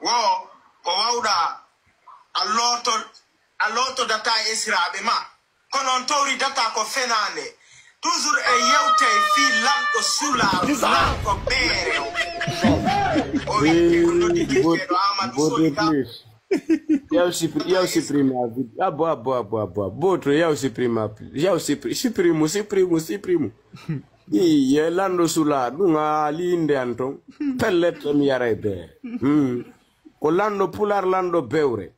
wo ko wawda a loto data esiraɓe ma kono on tawri data ko fenande toujours e yewte fi lamɗo sula ko beere o witte ko nodditirteɗo Amadou Soli ka Eu suprime a vida. Boa. Botro, eu suprime. Suprimo. E lando sulla, dunga linde anton. Pellet mi yarai be. Lando pular lando beure.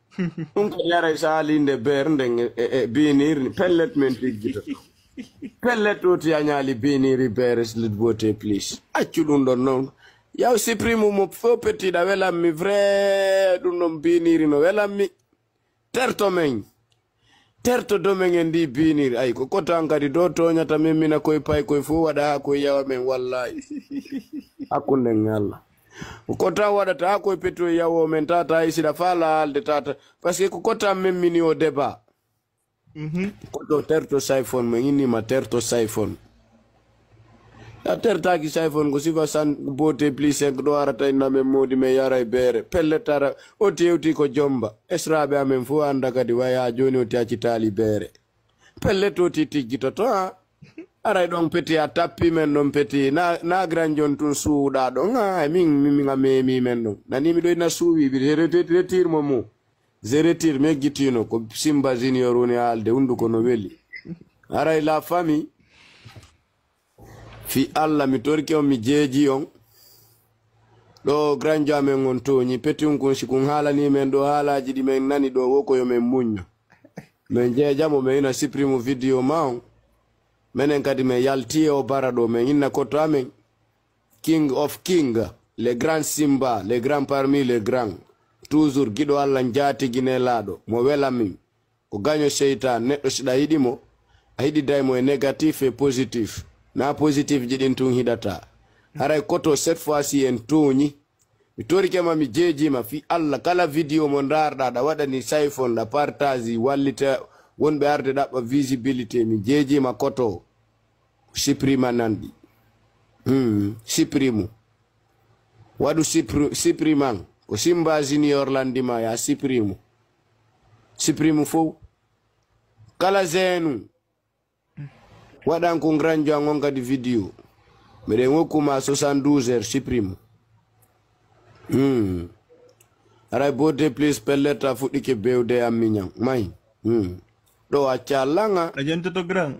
Dunga yarai sa linde bernde binir pellet mentigito. Pellet oti anyali biniri beres lidbote please. Achulun non. Yaw suprime mo fo petit da wela mi vrai dum non biniri no wela mi terto domen endi biniri ay ko kota ngadi do to nyata memina koy pay koy fo wada ko yawa men wallahi akunde ngalla ko kota wada ta koy peto yawo men tata isida fala alde tata parce que ko kota memini o débat ko do terto siphon men inni ma terto siphon la terta ki siphon ko sifa san bote plus 5 do arata ina me modi me yara bere pelletara o tewti ko jomba esrabe amen fu anda kadi waya joni o tiaci tali bere pelleto titigito to ara don peti a tappi men don peti na granjon tun suuda don min ngame men don nani mi do na suwi bi retir momo zeretir me gitino ko simba junior woni alde undu ko no weli ara la famille fi alla mi torki on mi jeji on do granjo amen on to ni peti on kon sikun halani men do halaji di men nani do woko yo men munyo men jejamo men ina supreme video maon menen kadi men yalti o barado men inna ko to amen king of king le grand simba le grand parmi les grands toujours gido alla njati gine lado mo welami ko ganyo seytan neddo sida hidimo ahidi daymo e négatif et positif na positif jidin tun hidata haray koto cette fois-ci en tuni mi tori kema mi jeji ma fi alla kala video mo ndarda da wadani siphon da partage wallita wonbe arde dabba visibility mi jeji ma koto suprima nandi supremo wadu supriman ko simba junior landima ya supremo fo kala zenu wadan ko granjo ngon kadi video mede ngokuma 72 heures supreme aray bote please pelleta fudike bewde amminyam may do achalanga agente to grand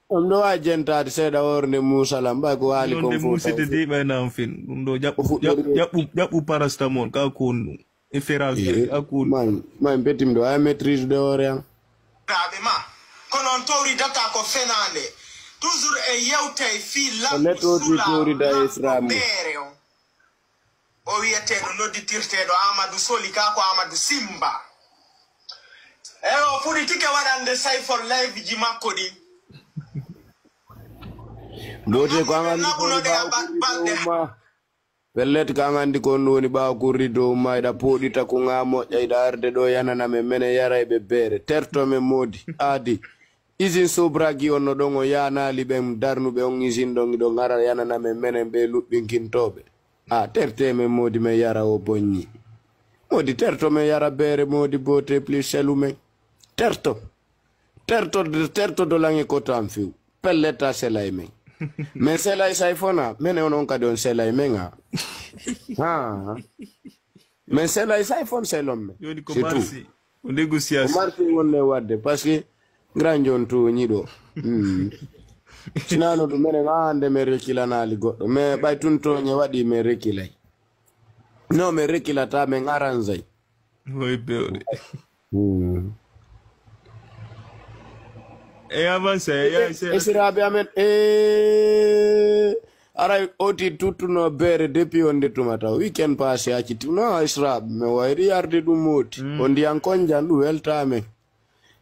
do agenta seda orne musala mbay ko wali ko fo musite di bay na fin do jabu parastamol ka kunu inférence akun may betim do ay maîtrise de orient konon tori data ko fenande toujours e yewte fi lamɗo tori da isramu beere o wiyeteɗo nodditirteɗo Amadou Soli ka ko Amadou Simba o fuɗitike waɗande siphon live ji makko ɗi dote ko angandi pellet ka angandi kon woni ɓawa kurri dow mayɗa poɗita ko ngamo ƴayɗa arde ɗo yanana men mene yarayɓe beere terto men modi adi usine sobragi on no ɗon o yanali ɓen darnuɓe on usine ɗon iɗo gara yanana men menen ɓe luɓɓinkintoɓe terte men modi men yara o boññi modi terto men yara beere modi bote plus selu men terto dolange kotan fiw pelleta selay men men selay sayfona mene onon kadi on selay men men selay sayfon selon men c'est tout on négociation marché wonne wadde parce que granjon to ñido sinano do menen ande me rekilanali goddo me bay tun to ñe wadi me rekilay no me rekilata men aranzay way bewde e avance esirabe amen aray oti tutuno bere depuis on detumata weekend passé aciti no esirabe me wayri yarde dum moti on di an konjan du weltame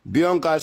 bionka